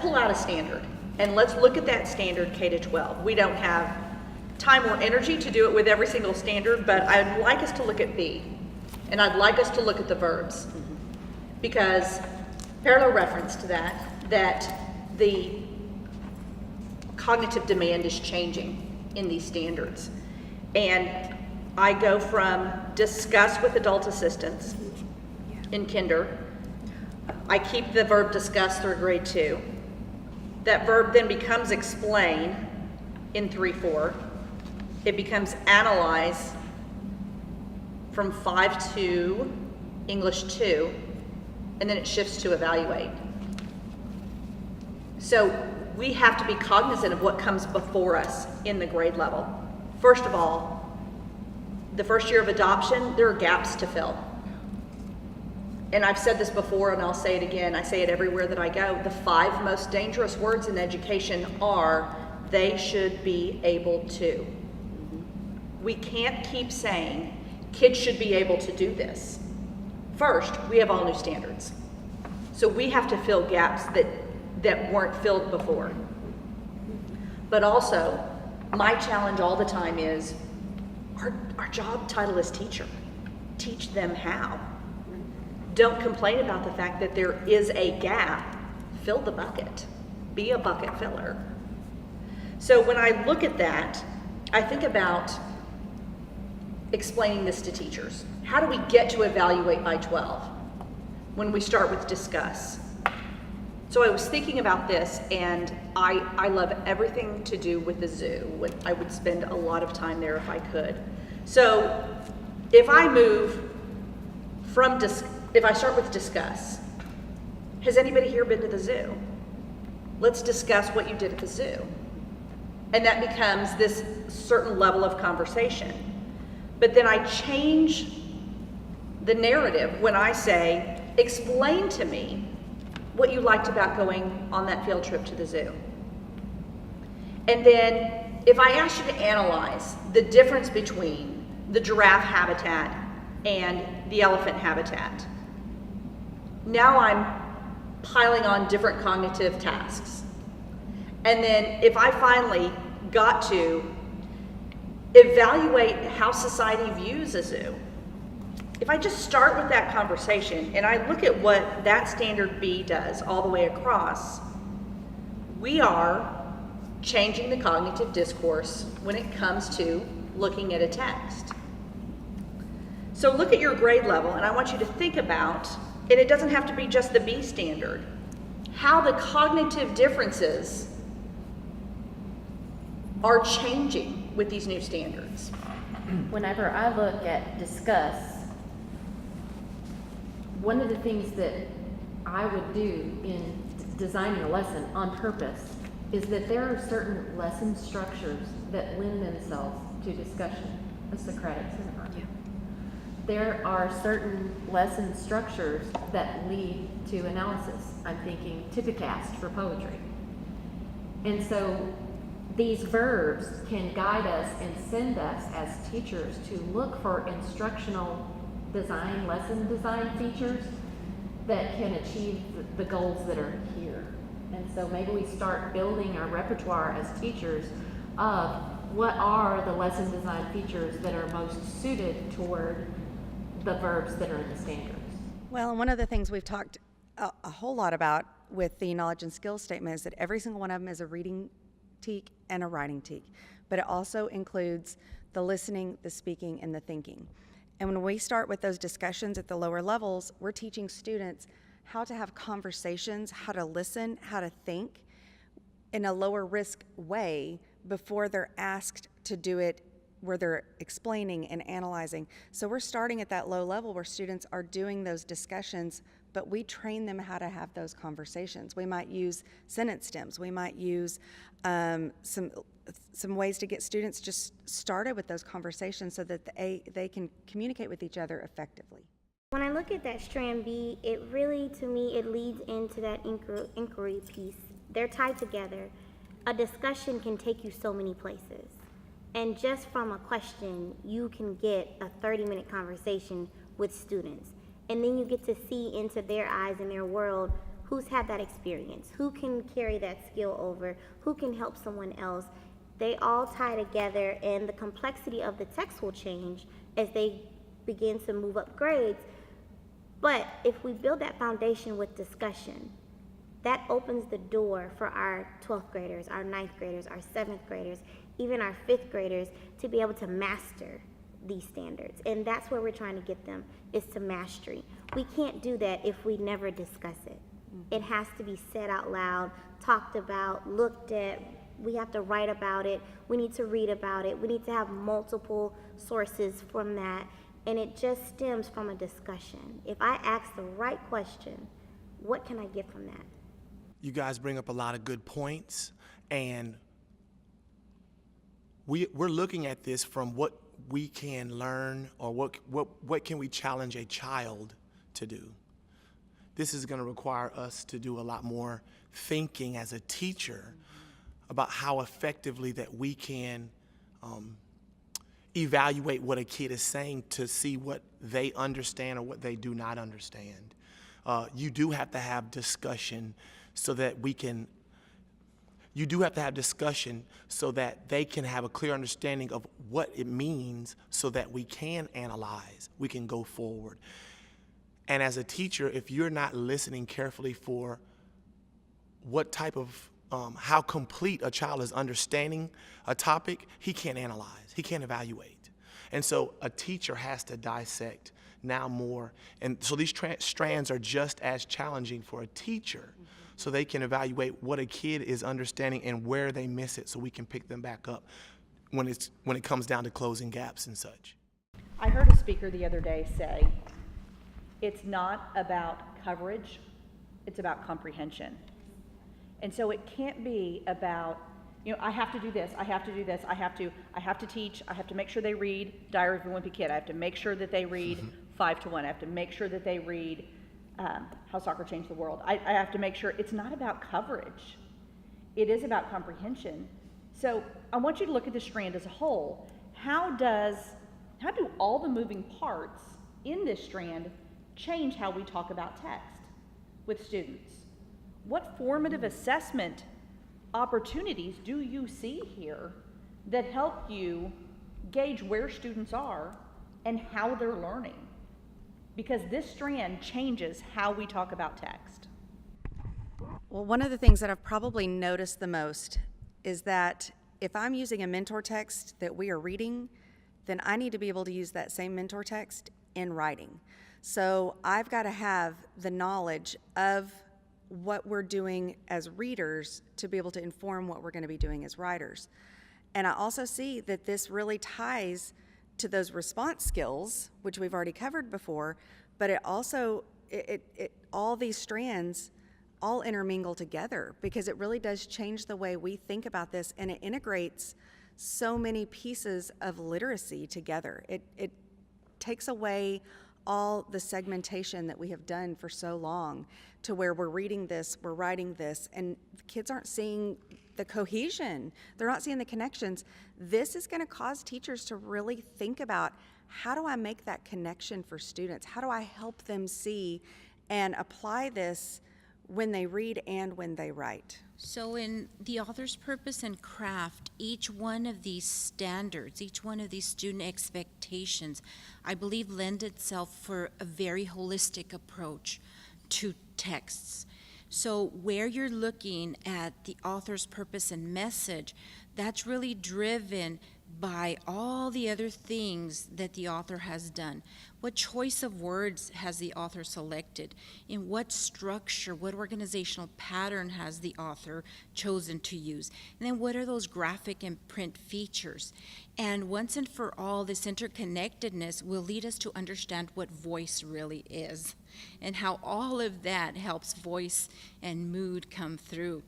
pull out a standard and let's look at that standard K to 12. We don't have time or energy to do it with every single standard, but I'd like us to look at B, and I'd like us to look at the verbs, because parallel reference to that the cognitive demand is changing in these standards. And I go from discuss with adult assistants in kinder. I keep the verb discuss through grade 2. That verb then becomes explain in 3-4. It becomes analyze from 5 to English 2, and then it shifts to evaluate. So we have to be cognizant of what comes before us in the grade level. First of all, the first year of adoption, there are gaps to fill. And I've said this before and I'll say it again, I say it everywhere that I go, the 5 most dangerous words in education are, they should be able to. We can't keep saying, kids should be able to do this. First, we have all new standards. So we have to fill gaps that weren't filled before. But also, my challenge all the time is, our job title is teacher. Teach them how. Don't complain about the fact that there is a gap. Fill the bucket. Be a bucket filler. So when I look at that, I think about explaining this to teachers. How do we get to evaluate by 12 when we start with discuss? So I was thinking about this, and I love everything to do with the zoo. I would spend a lot of time there if I could. So if I move from if I start with discuss, has anybody here been to the zoo? Let's discuss what you did at the zoo. And that becomes this certain level of conversation. But then I change the narrative when I say, explain to me what you liked about going on that field trip to the zoo. And then if I ask you to analyze the difference between the giraffe habitat and the elephant habitat, now I'm piling on different cognitive tasks. And then if I finally got to evaluate how society views a zoo, if I just start with that conversation and I look at what that standard B does all the way across, we are changing the cognitive discourse when it comes to looking at a text. So look at your grade level, and I want you to think about, and it doesn't have to be just the B standard, how the cognitive differences are changing with these new standards. Whenever I look at discuss, one of the things that I would do in designing a lesson on purpose is that there are certain lesson structures that lend themselves to discussion, a Socratic seminar. Yeah. There are certain lesson structures that lead to analysis. I'm thinking typicast for poetry. And so these verbs can guide us and send us as teachers to look for instructional design, lesson design features that can achieve the goals that are here. And so maybe we start building our repertoire as teachers of what are the lesson design features that are most suited toward the verbs that are in the standards. Well, and one of the things we've talked a whole lot about with the knowledge and skills statement is that every single one of them is a reading teak and a writing teak, but it also includes the listening, the speaking, and the thinking. And when we start with those discussions at the lower levels, we're teaching students how to have conversations, how to listen, how to think in a lower risk way before they're asked to do it where they're explaining and analyzing. So we're starting at that low level where students are doing those discussions, but we train them how to have those conversations. We might use sentence stems. We might use some ways to get students just started with those conversations so that they can communicate with each other effectively. When I look at that strand B, it really, to me, it leads into that inquiry piece. They're tied together. A discussion can take you so many places. And just from a question, you can get a 30-minute conversation with students. And then you get to see into their eyes and their world who's had that experience, who can carry that skill over, who can help someone else. They all tie together, and the complexity of the text will change as they begin to move up grades. But if we build that foundation with discussion, that opens the door for our 12th graders, our 9th graders, our 7th graders, even our 5th graders to be able to master these standards. And that's where we're trying to get them, is to mastery. We can't do that if we never discuss it. It has to be said out loud, talked about, looked at. We have to write about it. We need to read about it. We need to have multiple sources from that. And it just stems from a discussion. If I ask the right question, what can I get from that? You guys bring up a lot of good points, and we're looking at this from what we can learn, or what can we challenge a child to do. This is going to require us to do a lot more thinking as a teacher about how effectively that we can evaluate what a kid is saying to see what they understand or what they do not understand. You do have to have discussion so that they can have a clear understanding of what it means, so that we can analyze, we can go forward. And as a teacher, if you're not listening carefully for what type of, how complete a child is understanding a topic, he can't analyze, he can't evaluate. And so a teacher has to dissect now more. And so these strands are just as challenging for a teacher, so they can evaluate what a kid is understanding and where they miss it, so we can pick them back up when it comes down to closing gaps and such. I heard a speaker the other day say, it's not about coverage, it's about comprehension. And so it can't be about, I have to do this, I have to do this, I have to teach, I have to make sure they read Diary of a Wimpy Kid, I have to make sure that they read 5 to 1, I have to make sure that they read How Soccer Changed the World. I have to make sure it's not about coverage. It is about comprehension. So I want you to look at the strand as a whole. How do all the moving parts in this strand change how we talk about text with students? What formative assessment opportunities do you see here that help you gauge where students are and how they're learning? Because this strand changes how we talk about text. Well, one of the things that I've probably noticed the most is that if I'm using a mentor text that we are reading, then I need to be able to use that same mentor text in writing. So I've got to have the knowledge of what we're doing as readers to be able to inform what we're going to be doing as writers. And I also see that this really ties to those response skills, which we've already covered before, but it also, all these strands all intermingle together, because it really does change the way we think about this, and it integrates so many pieces of literacy together. It takes away all the segmentation that we have done for so long, to where we're reading this, we're writing this, and the kids aren't seeing the cohesion. They're not seeing the connections. This is going to cause teachers to really think about, how do I make that connection for students? How do I help them see and apply this when they read and when they write? So in the author's purpose and craft, each one of these standards, each one of these student expectations, I believe lend itself for a very holistic approach to texts. So where you're looking at the author's purpose and message, that's really driven by all the other things that the author has done. What choice of words has the author selected? In what structure, what organizational pattern has the author chosen to use? And then what are those graphic and print features? And once and for all, this interconnectedness will lead us to understand what voice really is, and how all of that helps voice and mood come through.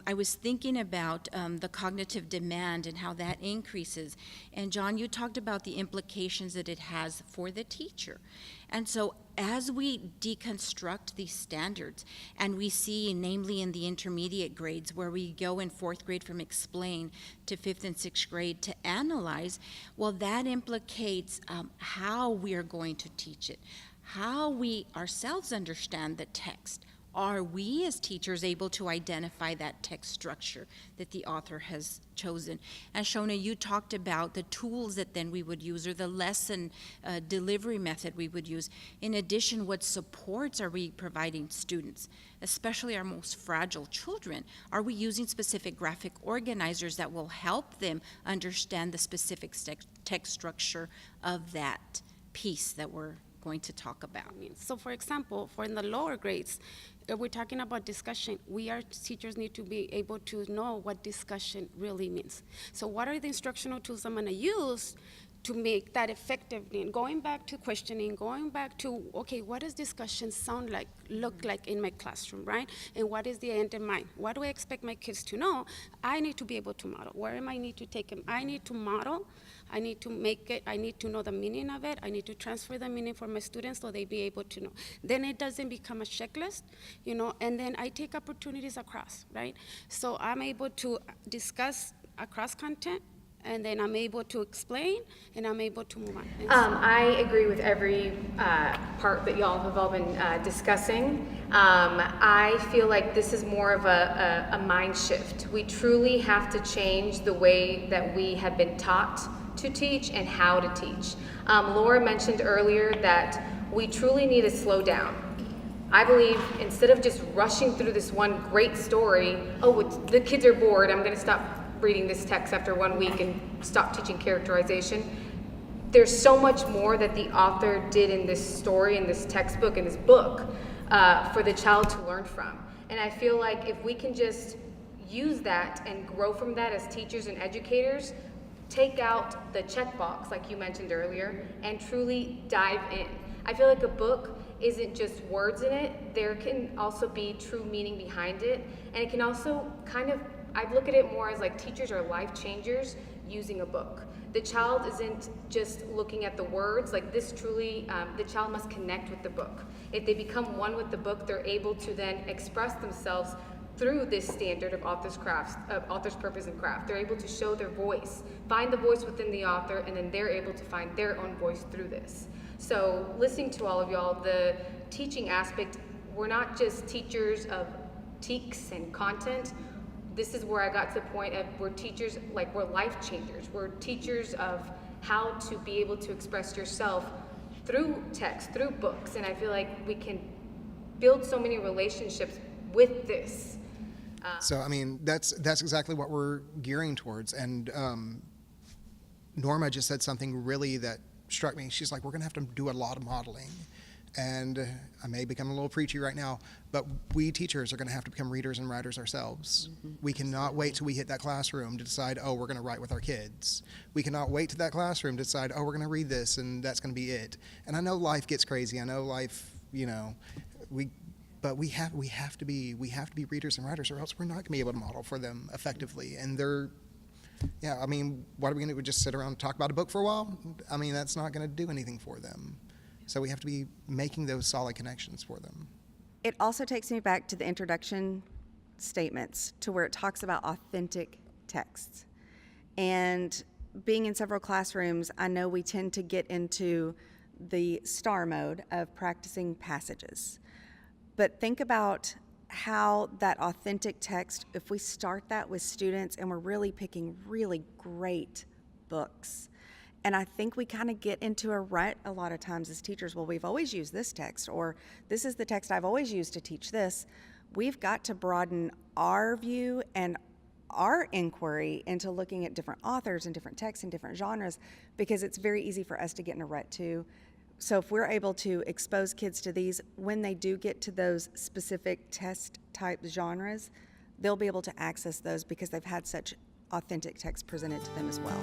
I was thinking about the cognitive demand and how that increases. And John, you talked about the implications that it has for the teacher. And so as we deconstruct these standards, and we see, namely in the intermediate grades, where we go in 4th grade from explain to 5th and 6th grade to analyze, well, that implicates how we are going to teach it, how we ourselves understand the text, are we as teachers able to identify that text structure that the author has chosen? And Shona, you talked about the tools that then we would use, or the lesson delivery method we would use. In addition, what supports are we providing students, especially our most fragile children? Are we using specific graphic organizers that will help them understand the specific text structure of that piece that we're going to talk about? So for example, for in the lower grades, if we're talking about discussion, we our teachers need to be able to know what discussion really means. So what are the instructional tools I'm gonna use to make that effective? And going back to questioning, going back to, okay, what does discussion sound like, look like in my classroom, right? And what is the end in mind? What do I expect my kids to know? I need to be able to model. Where am I need to take them? I need to model. I need to make it, I need to know the meaning of it. I need to transfer the meaning for my students so they be able to know. Then it doesn't become a checklist, and then I take opportunities across, right? So I'm able to discuss across content, and then I'm able to explain, and I'm able to move on. I agree with every part that y'all have all been discussing. I feel like this is more of a mind shift. We truly have to change the way that we have been taught to teach and how to teach. Laura mentioned earlier that we truly need to slow down. I believe instead of just rushing through this one great story, the kids are bored, I'm gonna stop reading this text after 1 week and stop teaching characterization. There's so much more that the author did in this story, in this textbook, in this book, for the child to learn from. And I feel like if we can just use that and grow from that as teachers and educators, take out the checkbox, like you mentioned earlier, and truly dive in. I feel like a book isn't just words in it, there can also be true meaning behind it, and it can also I look at it more as like teachers are life changers using a book. The child isn't just looking at the words, like this truly, the child must connect with the book. If they become one with the book, they're able to then express themselves through this standard of author's purpose and craft. They're able to show their voice, find the voice within the author, and then they're able to find their own voice through this. So listening to all of y'all, the teaching aspect, we're not just teachers of teaks and content. This is where I got to the point of we're teachers, like we're life changers. We're teachers of how to be able to express yourself through text, through books. And I feel like we can build so many relationships with this. So, I mean, that's exactly what we're gearing towards. And Norma just said something really that struck me. She's like, we're going to have to do a lot of modeling. And I may become a little preachy right now, but we teachers are going to have to become readers and writers ourselves. Mm-hmm. We cannot wait till we hit that classroom to decide, we're going to write with our kids. We cannot wait to that classroom to decide, we're going to read this and that's going to be it. And I know life gets crazy. I know life, but we have to be readers and writers, or else we're not going to be able to model for them effectively. And what are we going to do? Just sit around and talk about a book for a while? I mean, that's not going to do anything for them. So we have to be making those solid connections for them. It also takes me back to the introduction statements, to where it talks about authentic texts. And being in several classrooms, I know we tend to get into the star mode of practicing passages. But think about how that authentic text, if we start that with students and we're really picking really great books. And I think we kind of get into a rut a lot of times as teachers. Well, we've always used this text, or this is the text I've always used to teach this. We've got to broaden our view and our inquiry into looking at different authors and different texts and different genres, because it's very easy for us to get in a rut too. So if we're able to expose kids to these, when they do get to those specific test type genres, they'll be able to access those because they've had such authentic text presented to them as well.